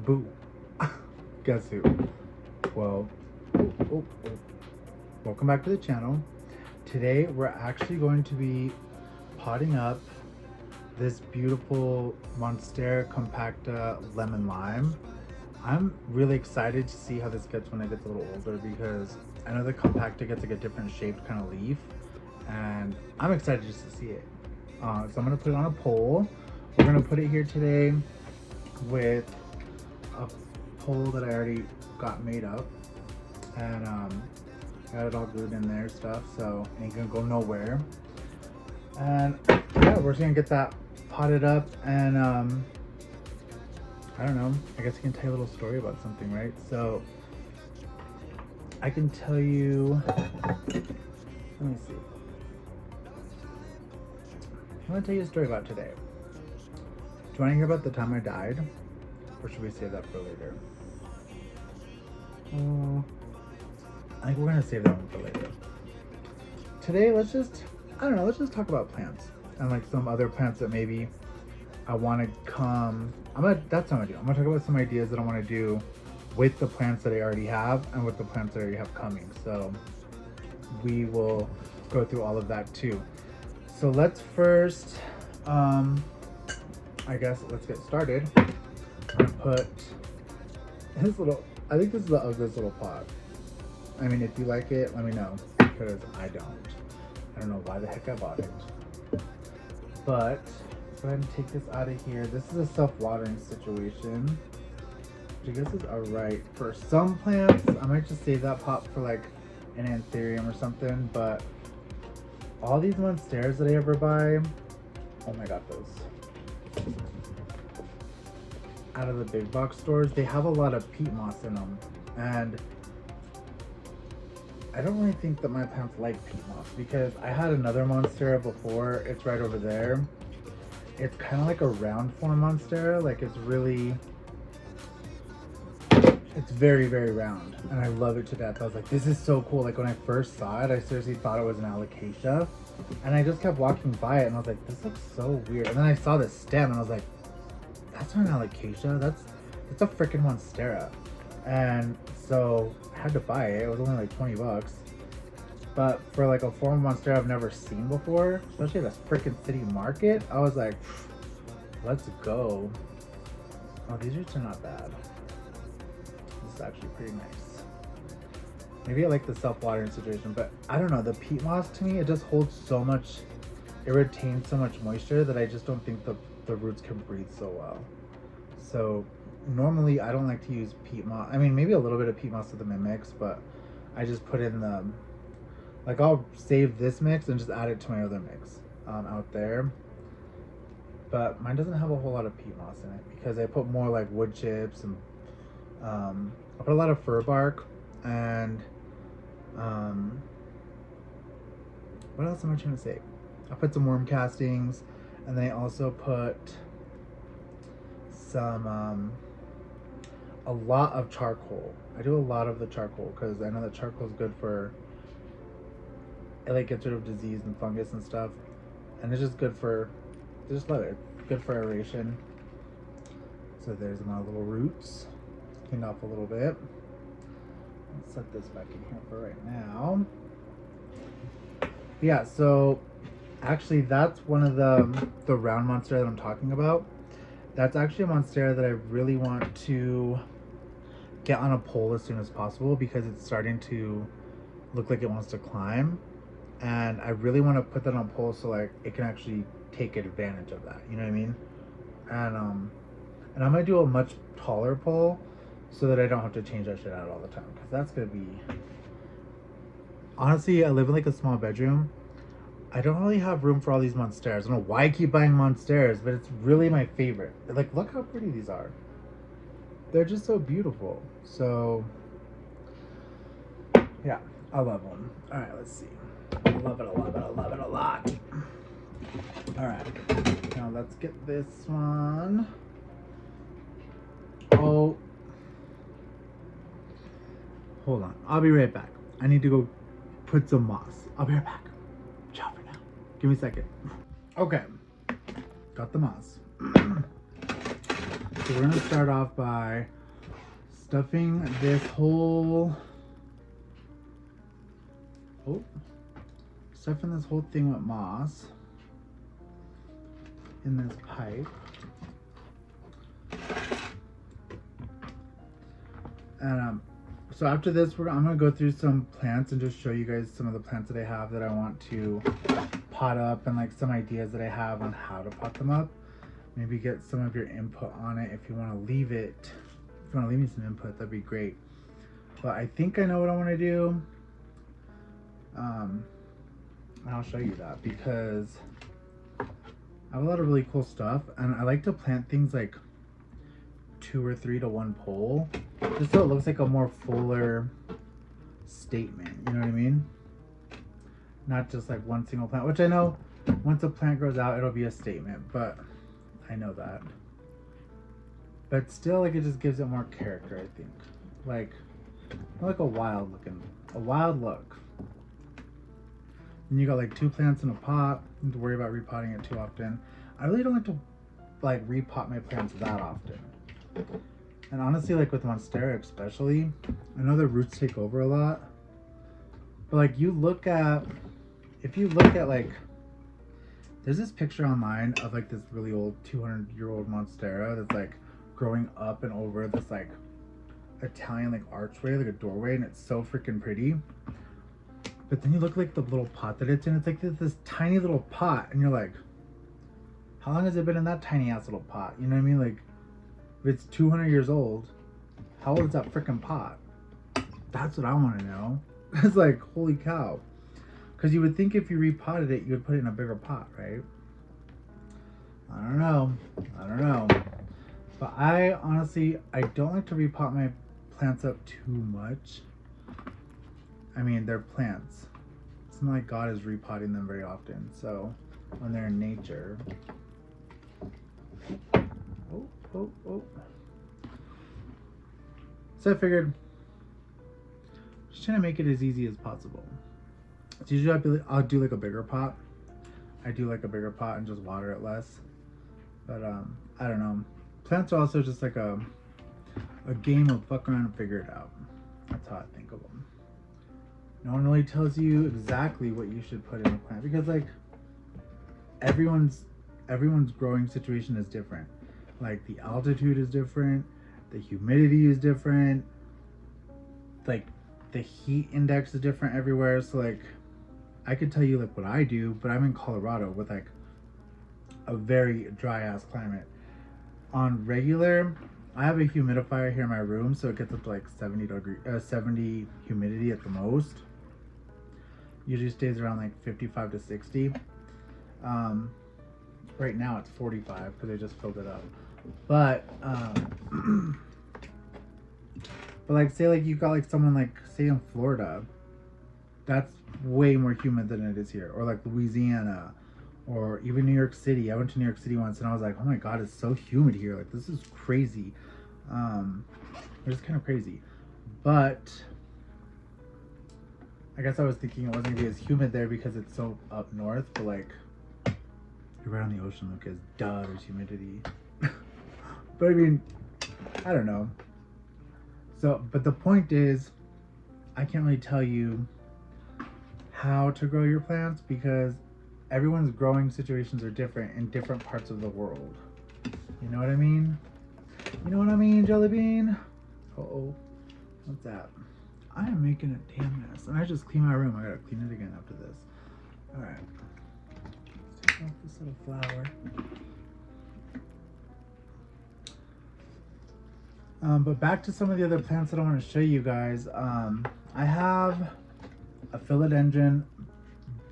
Boo. Guess who? Well, welcome back to the channel. Today we're actually going to be potting up this beautiful Monstera Compacta Lemon Lime. I'm really excited to see how this gets when it gets a little older, because I know the Compacta gets like a different shaped kind of leaf, and I'm excited just to see it. So I'm gonna put it on a pole. We're gonna put it here today with a pole that I already got made up, and got it all glued in there stuff, so it ain't gonna go nowhere. And yeah, we're just gonna get that potted up, and I don't know, I guess I can tell you a little story about something, right? So I can tell you, let me see, I'm gonna tell you a story about today. Do you want to hear about the time I died, or should we save that for later? I think we're gonna save that one for later. Today, let's just talk about plants and like some other plants that maybe I want to come. That's what I'm gonna do. I'm gonna talk about some ideas that I want to do with the plants that I already have and with the plants that I already have coming. So we will go through all of that too. So let's first, I guess let's get started. I'm gonna put this little, I think this is the ugliest little pot. I mean, if you like it, let me know, because I don't know why the heck I bought it. But let's go ahead and take this out of here. This is a self-watering situation, which I guess is alright for some plants. I might just save that pot for like an anthurium or something, but all these monsteras that I ever buy, oh my god, those out of the big box stores, they have a lot of peat moss in them, and I don't really think that my plants like peat moss, because I had another monstera before. It's right over there. It's kind of like a round form monstera, like it's very, very round, and I love it to death. I was like, this is so cool. Like when I first saw it, I seriously thought it was an alocasia, and I just kept walking by it and I was like, this looks so weird. And then I saw the stem and I was like, that's not an alocasia, that's a freaking monstera. And so I had to buy it. It was only like 20 bucks. But for like a form of monstera I've never seen before, especially at a freaking city market, I was like, let's go. Oh, these roots are not bad. This is actually pretty nice. Maybe I like the self-watering situation, but I don't know, the peat moss to me, it just holds so much, it retains so much moisture that I just don't think the roots can breathe so well. So normally I don't like to use peat moss. I mean, maybe a little bit of peat moss with the mix, but I just put in the, like, I'll save this mix and just add it to my other mix out there. But mine doesn't have a whole lot of peat moss in it, because I put more like wood chips, and I put a lot of fir bark, and what else am I trying to say? I put some worm castings, and then I also put some a lot of charcoal. I do a lot of the charcoal because I know that charcoal is good for, it like gets rid of disease and fungus and stuff, and it's just good for, just love it, good for aeration. So there's my little roots cleaned off a little bit. Let's set this back in here for right now. Yeah, so actually that's one of the round monstera that I'm talking about. That's actually a monstera that I really want to get on a pole as soon as possible, because it's starting to look like it wants to climb, and I really want to put that on a pole so like it can actually take advantage of that, you know what I mean? And I'm gonna do a much taller pole so that I don't have to change that shit out all the time, because that's gonna be, honestly, I live in like a small bedroom. I don't really have room for all these monsteras. I don't know why I keep buying monsteras, but it's really my favorite. Like, look how pretty these are. They're just so beautiful. So yeah, I love them. All right, let's see. I love it, I love it, I love it a lot. All right, now let's get this one. Oh, hold on, I'll be right back. I need to go put some moss. I'll be right back. Ciao for now. Give me a second. Okay, got the moss. So we're gonna start off by stuffing this whole stuffing this whole thing with moss in this pipe. And so after this, I'm gonna go through some plants and just show you guys some of the plants that I have that I want to pot up, and like some ideas that I have on how to pot them up. Maybe get some of your input on it if you want to leave it. If you want to leave me some input, that'd be great. But I think I know what I want to do. And I'll show you that because I have a lot of really cool stuff, and I like to plant things like 2 or 3 to 1 pole, just so it looks like a more fuller statement. You know what I mean? Not just like one single plant, which I know once a plant grows out, it'll be a statement, but I know that. But still, like, it just gives it more character, I think. Like a wild look. And you got like 2 plants in a pot. You don't have to worry about repotting it too often. I really don't like to like repot my plants that often. And honestly, like with Monstera especially, I know the roots take over a lot. But like if you look at like, there's this picture online of like this really old 200-year-old Monstera that's like growing up and over this like Italian like archway, like a doorway, and it's so freaking pretty. But then you look like the little pot that it's in, it's like this tiny little pot, and you're like, how long has it been in that tiny ass little pot? You know what I mean? Like, if it's 200 years old, how old is that freaking pot? That's what I want to know. It's like, holy cow. Because you would think if you repotted it, you would put it in a bigger pot, right? I don't know. But I honestly, I don't like to repot my plants up too much. I mean, they're plants. It's not like God is repotting them very often. So when they're in nature. Oh. So I figured, just trying to make it as easy as possible. So usually I'll do like a bigger pot. I do like a bigger pot and just water it less. But I don't know. Plants are also just like a game of fuck around and figure it out. That's how I think of them. No one really tells you exactly what you should put in a plant because like everyone's growing situation is different. Like the altitude is different, the humidity is different, like the heat index is different everywhere. So like I could tell you like what I do, but I'm in Colorado with like a very dry ass climate. On regular, I have a humidifier here in my room, so it gets up to like 70 humidity at the most. Usually stays around like 55 to 60. Right now it's 45 because I just filled it up. But but like say like you got like someone like say in Florida, that's way more humid than it is here, or like Louisiana, or even New York City. I went to New York City once and I was like, oh my god, it's so humid here. Like this is crazy. It's kind of crazy. But I guess I was thinking it wasn't gonna be as humid there because it's so up north, but like you're right on the ocean, Lucas. Duh, there's humidity. But I mean, I don't know. So, but the point is, I can't really tell you how to grow your plants because everyone's growing situations are different in different parts of the world. You know what I mean? You know what I mean, Jelly Bean? Uh-oh. What's that? I am making a damn mess. And I just cleaned my room. I gotta clean it again after this. Alright. Let's take off this little flower. But back to some of the other plants that I want to show you guys. I have a philodendron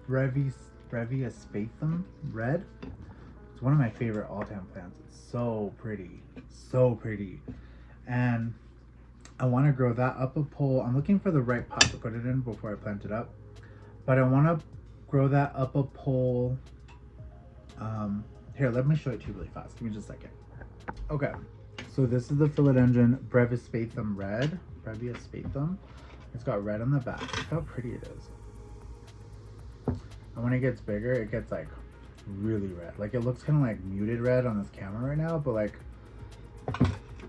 breviaspathum red. It's one of my favorite all-time plants. It's so pretty, and I want to grow that up a pole. I'm looking for the right pot to put it in before I plant it up, but I want to grow that up a pole. Here, let me show it to you really fast. Give me just a second. Okay, so this is the philodendron breviaspathum red. It's got red on the back. Look how pretty it is. And when it gets bigger, it gets like really red. Like it looks kind of like muted red on this camera right now, but like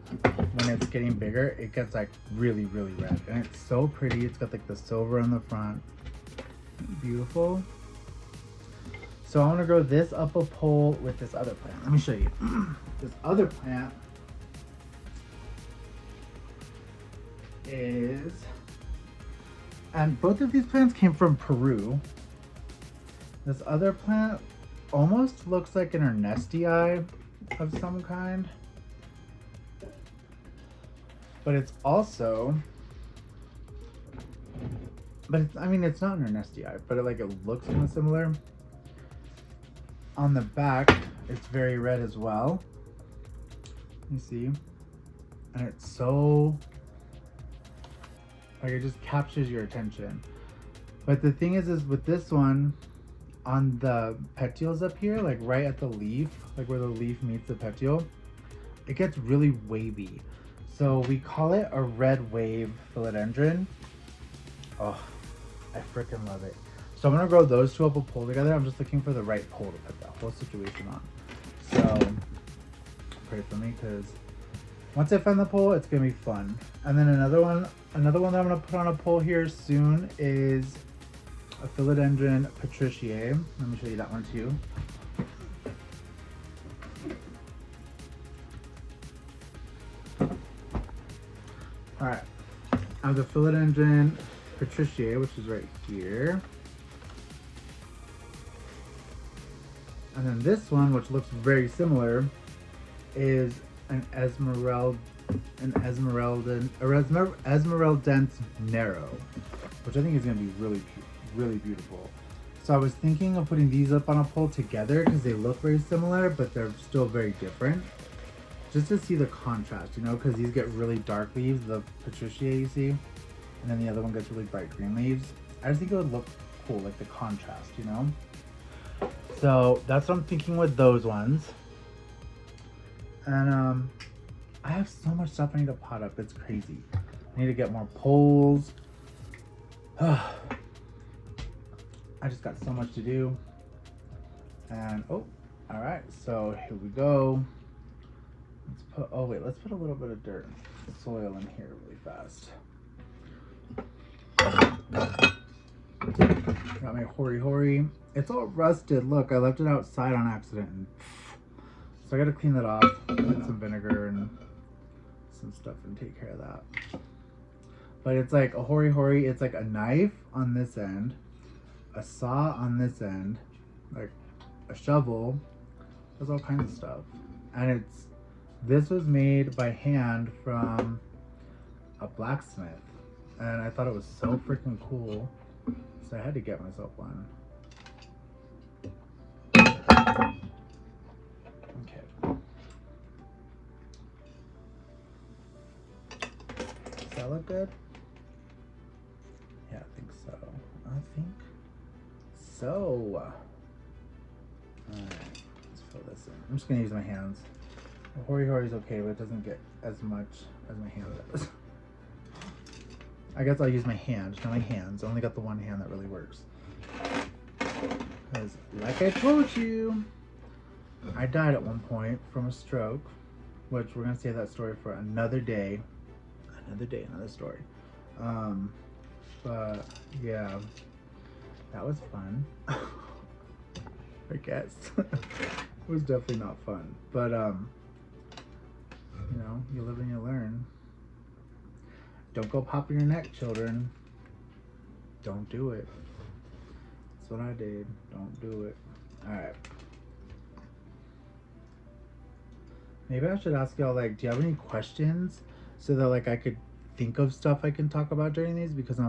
when it's getting bigger, it gets like really, really red. And it's so pretty. It's got like the silver on the front. Beautiful. So I want to grow this up a pole with this other plant. Let me show you. This other plant is, and both of these plants came from Peru. This other plant almost looks like an Ernestii of some kind. But it's also, but it's, I mean, it's not an Ernestii, but it looks kind of similar. On the back, it's very red as well. You see? And it's so, like, it just captures your attention. But the thing is with this one, on the petioles up here, like right at the leaf, like where the leaf meets the petiole, it gets really wavy. So we call it a red wave philodendron. Oh, I freaking love it. So I'm gonna grow those two up a pole together. I'm just looking for the right pole to put that whole situation on. So pray for me, because once I find the pole, it's gonna be fun. And then another one that I'm gonna put on a pole here soon is a philodendron patriciae. Let me show you that one too. All right, I have the philodendron patriciae, which is right here. And then this one, which looks very similar, is an Esmeraldens narrow, which I think is going to be really, really beautiful. So I was thinking of putting these up on a pole together because they look very similar, but they're still very different. Just to see the contrast, you know, because these get really dark leaves, the patriciae, you see, and then the other one gets really bright green leaves. I just think it would look cool, like the contrast, you know? So that's what I'm thinking with those ones. And I have so much stuff I need to pot up, it's crazy. I need to get more poles. I just got so much to do. And oh, all right, so here we go. Let's put a little bit of dirt and soil in here really fast. Got my hori. It's all rusted. Look, I left it outside on accident. So I gotta clean that off, put some vinegar and some stuff and take care of that. But it's like a hori. It's like a knife on this end, a saw on this end, like a shovel. There's all kinds of stuff. And this was made by hand from a blacksmith. And I thought it was so freaking cool. So I had to get myself one. Okay. Does that look good? Yeah, I think so. Alright, let's fill this in. I'm just gonna use my hands. The hori is okay, but it doesn't get as much as my hand does. I guess I'll use my hand, not my hands. I only got the one hand that really works. Because, like I told you, I died at one point from a stroke, which we're gonna save that story for another day. Another story. But yeah, that was fun. I guess. It was definitely not fun, but you know, you live and you learn. Don't go popping your neck, children. Don't do it. That's what I did. Don't do it. Alright. Maybe I should ask y'all, like, do you have any questions so that, like, I could think of stuff I can talk about during these? Because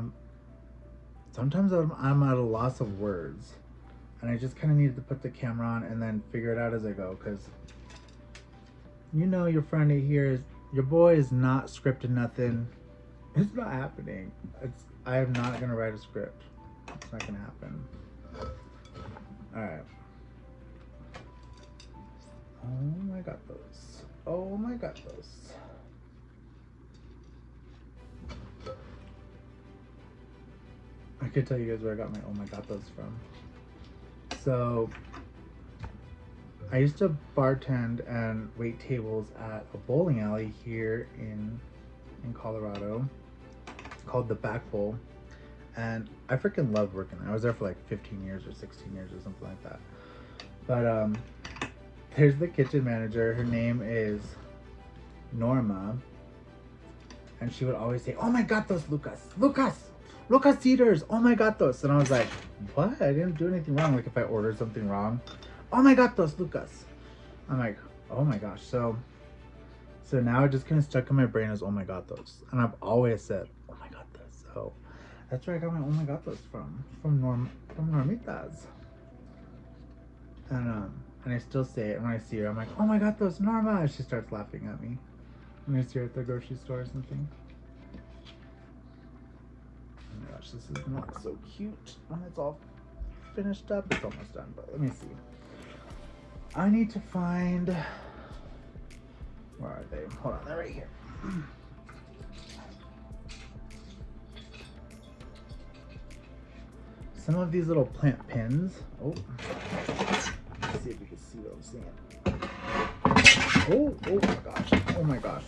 sometimes I'm at a loss of words. And I just kind of needed to put the camera on and then figure it out as I go. Because, you know, your friend here your boy is not scripting nothing. It's not happening. I am not gonna write a script. It's not gonna happen. Alright. Oh my god, those. Oh my god, those. I could tell you guys where I got my oh my god those from. So I used to bartend and wait tables at a bowling alley here in Colorado called the Back Bowl, and I freaking loved working there. I was there for like 15 years or 16 years or something like that. But there's the kitchen manager. Her name is Norma, and she would always say, "Oh my gatos, Lucas Cedars, oh my gatos." And I was like, what? I didn't do anything wrong. Like if I ordered something wrong, "Oh my gatos, Lucas." I'm like, oh my gosh. So now it just kind of stuck in my brain as "oh my gatos," and I've always said "oh my gatos." So that's where I got my "oh my gatos" from Normitas. And I still say it when I see her. I'm like, "Oh my gatos, Norma." And she starts laughing at me when I see her at the grocery store or something. Oh my gosh, this is not so cute when it's all finished up. It's almost done, but let me see. I need to find, where are they? Hold on, they're right here. Some of these little plant pins. Oh, let's see if you can see what I'm seeing. Oh my gosh. Oh my gosh.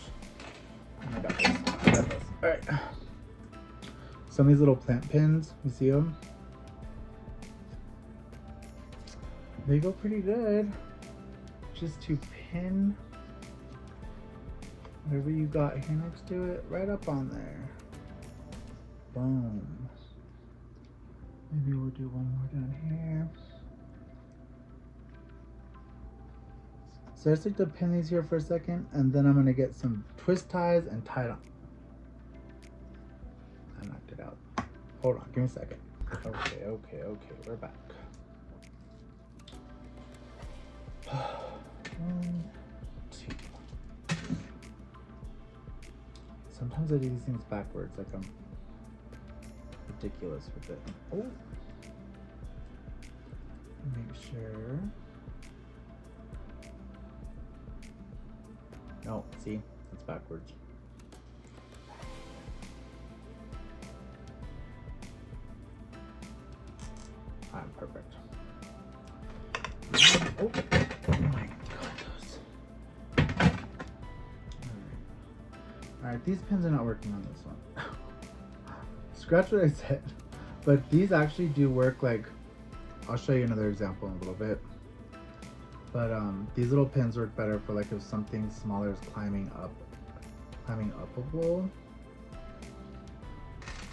I got this. I got this. All right. Some of these little plant pins, you see them? They go pretty good. Just to pin whatever you got here next to it, right up on there. Boom. Maybe we'll do one more down here. So I just like to pin these here for a second, and then I'm gonna get some twist ties and tie it on. I knocked it out. Hold on, give me a second. Okay, we're back. 1, 2. Sometimes I do these things backwards, like I'm ridiculous with it. Oh, make sure. No, see, it's backwards. I'm perfect. Oh my god. Alright, these pins are not working on this one. Scratch what I said. But these actually do work. Like, I'll show you another example in a little bit. But these little pins work better for like if something smaller is climbing up a bowl.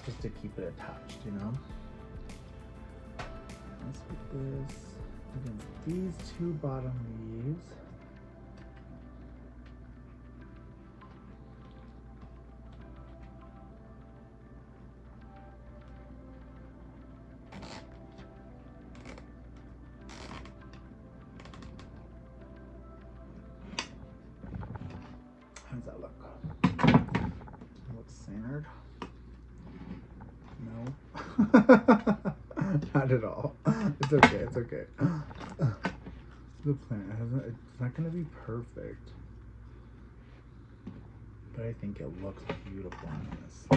Just to keep it attached, you know? Let's put this against these two bottom leaves. How does that look? It looks centered. No. Not at all. It's okay, it's okay. The plant it's not gonna be perfect, but I think it looks beautiful on this.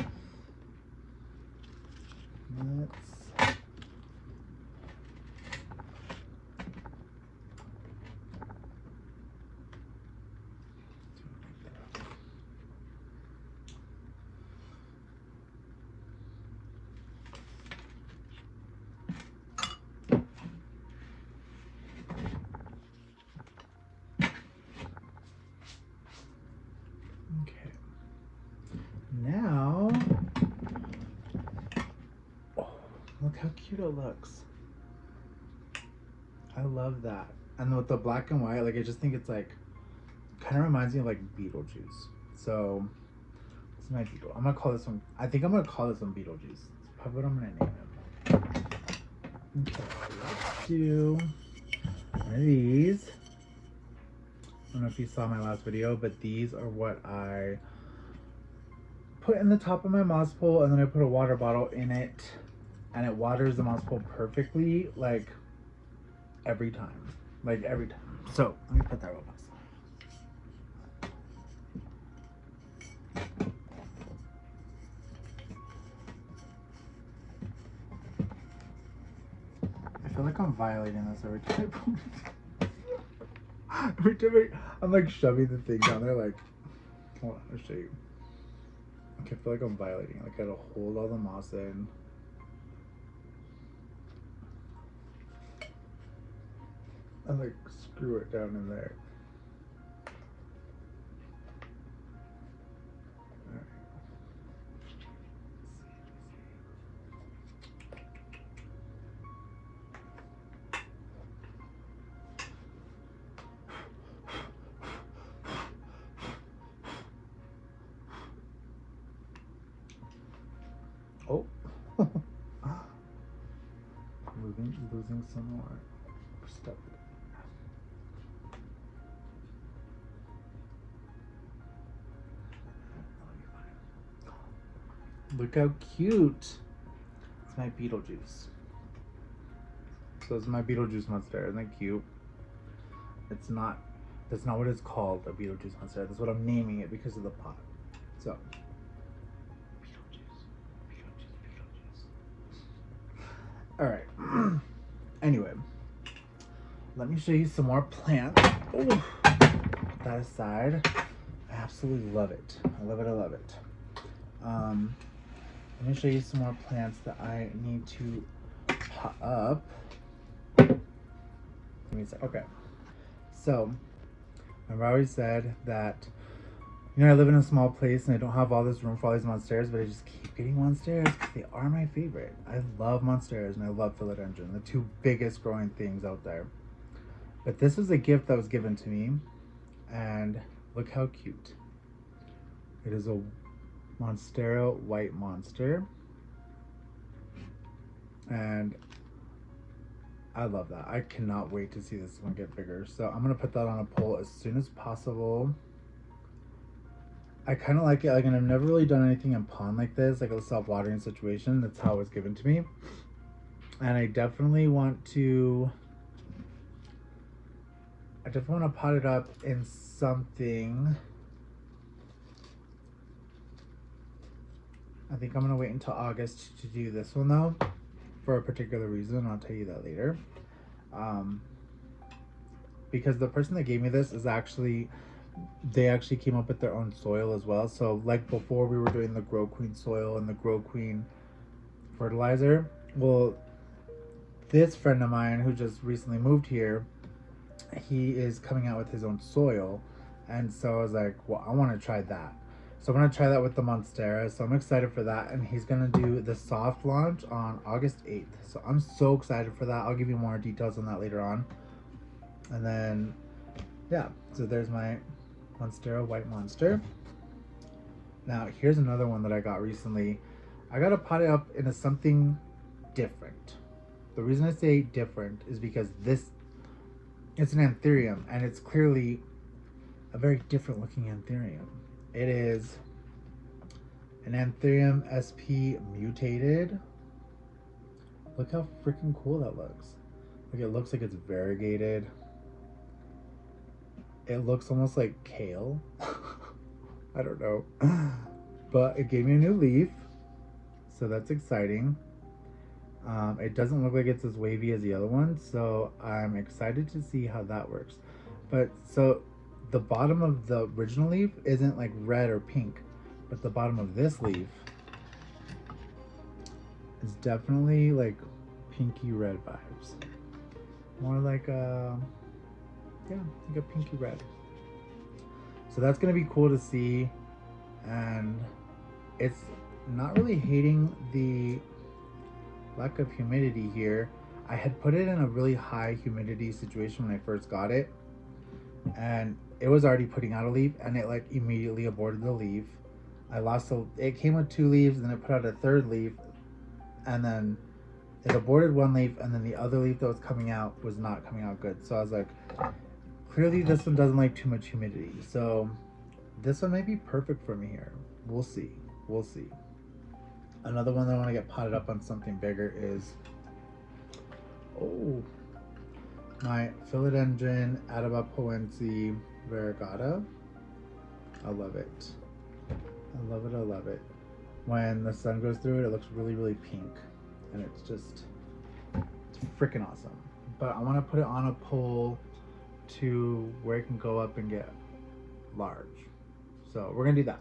Let's now, oh, look how cute it looks. I love that. And with the black and white, like I just think it's like, kind of reminds me of like Beetlejuice. So, it's my Beetle. I'm gonna call this one, I think I'm gonna call this one Beetlejuice. That's probably what I'm gonna name him. Okay, let's do one of these. I don't know if you saw my last video, but these are what I put in the top of my moss pole, and then I put a water bottle in it, and it waters the moss pole perfectly, like every time. So let me put that real fast. I feel like I'm violating this every time I put it. Every time I'm like shoving the thing down there, like, hold on, I'll show you. I feel like I'm violating. Like, I gotta hold all the moss in. And like screw it down in there. Oh, losing some more stuff. Look how cute! It's my Beetlejuice. So it's my Beetlejuice monster. Isn't that cute? It's not. That's not what it's called, a Beetlejuice monster. That's what I'm naming it because of the pot. So. Alright. Anyway. Let me show you some more plants. Oh, put that aside. I absolutely love it. I love it, I love it. Let me show you some more plants that I need to pot up. Let me see. Okay. So, remember I always said that, you know, I live in a small place and I don't have all this room for all these monsteras, but I just keep getting monsteras because they are my favorite. I love monsteras and I love philodendron, the two biggest growing things out there. But this was a gift that was given to me, and look how cute. It is a Monstera white monster, and I love that. I cannot wait to see this one get bigger. So I'm gonna put that on a pole as soon as possible. I kind of like it, like, and I've never really done anything in pond like this, like a self-watering situation. That's how it was given to me, and I definitely want to pot it up in something. I think I'm gonna wait until August to do this one though, for a particular reason. I'll tell you that later. Because the person that gave me this is they actually came up with their own soil as well. So like before we were doing the Grow Queen soil and the Grow Queen fertilizer, well, this friend of mine who just recently moved here, he is coming out with his own soil, and so I was like, well, I want to try that. So I'm going to try that with the Monstera, so I'm excited for that, and he's going to do the soft launch on August 8th. So I'm so excited for that. I'll give you more details on that later on. And then, yeah, so there's my Monstera white monster. Now, here's another one that I got recently. I got to pot it up into something different. The reason I say different is because it's an anthurium, and it's clearly a very different looking anthurium. It is an Anthurium SP mutated. Look how freaking cool that looks. Like, it looks like it's variegated. It looks almost like kale. I don't know. But it gave me a new leaf, so that's exciting. It doesn't look like it's as wavy as the other one, so I'm excited to see how that works. But so the bottom of the original leaf isn't like red or pink, but the bottom of this leaf is definitely like pinky red vibes. More like a pinky red. So that's gonna be cool to see, and it's not really hating the lack of humidity here. I had put it in a really high humidity situation when I first got it, and it was already putting out a leaf, and it like immediately aborted the leaf. It came with 2 leaves, and then it put out a 3rd leaf, and then it aborted 1 leaf, and then the other leaf that was coming out was not coming out good. So I was like, clearly this one doesn't like too much humidity. So this one might be perfect for me here. We'll see. We'll see. Another one that I want to get potted up on something bigger is, my Philodendron Atabapoense variegata. I love it. I love it, I love it. When the sun goes through it, it looks really, really pink. And it's freaking awesome. But I want to put it on a pole to where it can go up and get large. So we're gonna do that.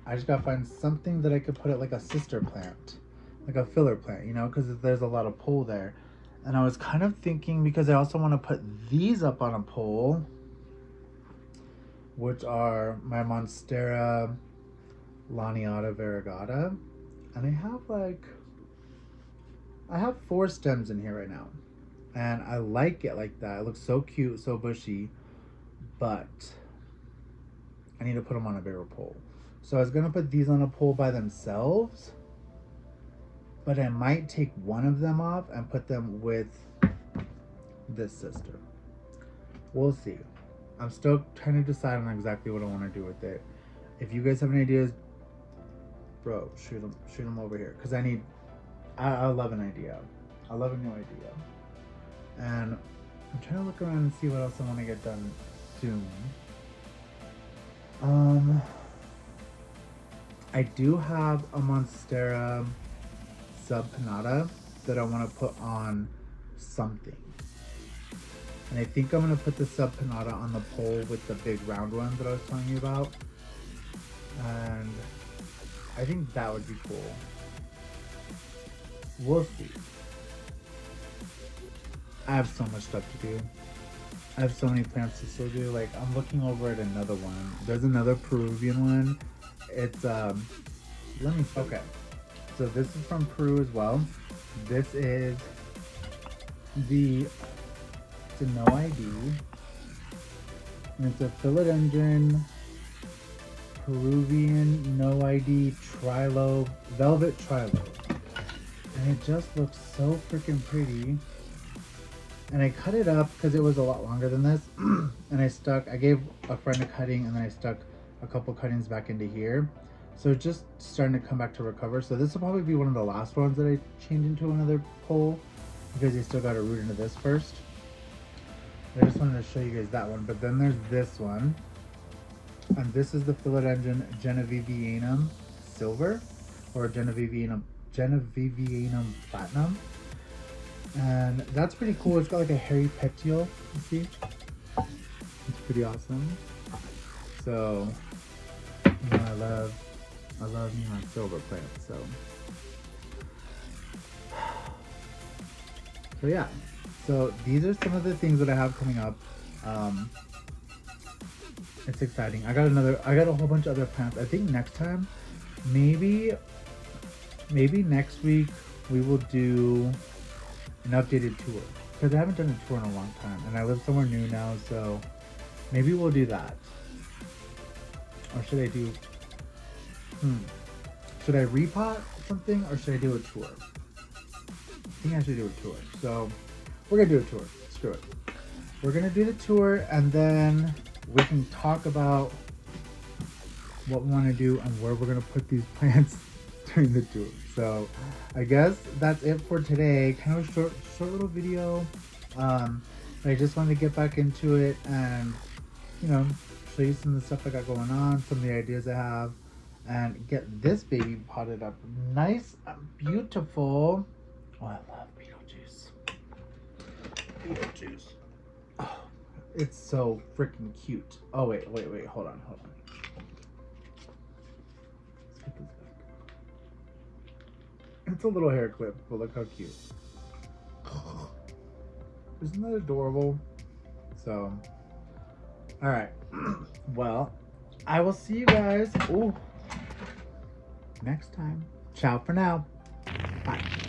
I just gotta find something that I could put it like a sister plant, like a filler plant, you know, because there's a lot of pole there. And I was kind of thinking, because I also want to put these up on a pole, which are my Monstera Laniata Variegata. And I have 4 stems in here right now. And I like it like that. It looks so cute, so bushy. But I need to put them on a bigger pole. So I was going to put these on a pole by themselves. But I might take one of them off and put them with this sister. We'll see. I'm still trying to decide on exactly what I want to do with it. If you guys have any ideas, bro, shoot them over here. Because I love an idea. I love a new idea. And I'm trying to look around and see what else I want to get done soon. I do have a Monstera Subpanata that I want to put on something. And I think I'm going to put the Subpanata on the pole with the big round one that I was telling you about. And I think that would be cool. We'll see. I have so much stuff to do. I have so many plants to still do. Like, I'm looking over at another one. There's another Peruvian one. It's, let me see. Okay. So this is from Peru as well. This is it's a no ID. And it's a philodendron Peruvian no ID trilobe, velvet trilobe. And it just looks so freaking pretty. And I cut it up because it was a lot longer than this. And I gave a friend a cutting, and then I stuck a couple cuttings back into here. So it's just starting to come back to recover. So this will probably be one of the last ones that I change into another pole, because you still got to root into this first. I just wanted to show you guys that one. But then there's this one. And this is the Philodendron Genevivianum Silver, or Genevivianum Platinum. And that's pretty cool. It's got like a hairy petiole, you see? It's pretty awesome. So, you know, I love me my silver plants, so yeah. So these are some of the things that I have coming up. It's exciting. I got a whole bunch of other plants. I think next time, maybe next week we will do an updated tour, because I haven't done a tour in a long time, and I live somewhere new now, so maybe we'll do that. Or should I do should I repot something, or should I do a tour? I think I should do a tour. So we're gonna do a tour. Screw it. We're gonna do the tour, and then we can talk about what we want to do and where we're gonna put these plants during the tour. So I guess that's it for today. Kind of a short little video. I just wanted to get back into it and, you know, show you some of the stuff I got going on, some of the ideas I have, and get this baby potted up nice and beautiful. Oh, I love Beetlejuice. Beetlejuice. Oh, it's so freaking cute. Oh, wait, hold on. Let's get this back. It's a little hair clip, but look how cute. Isn't that adorable? So, all right. Well, I will see you guys next time. Ciao for now. Bye.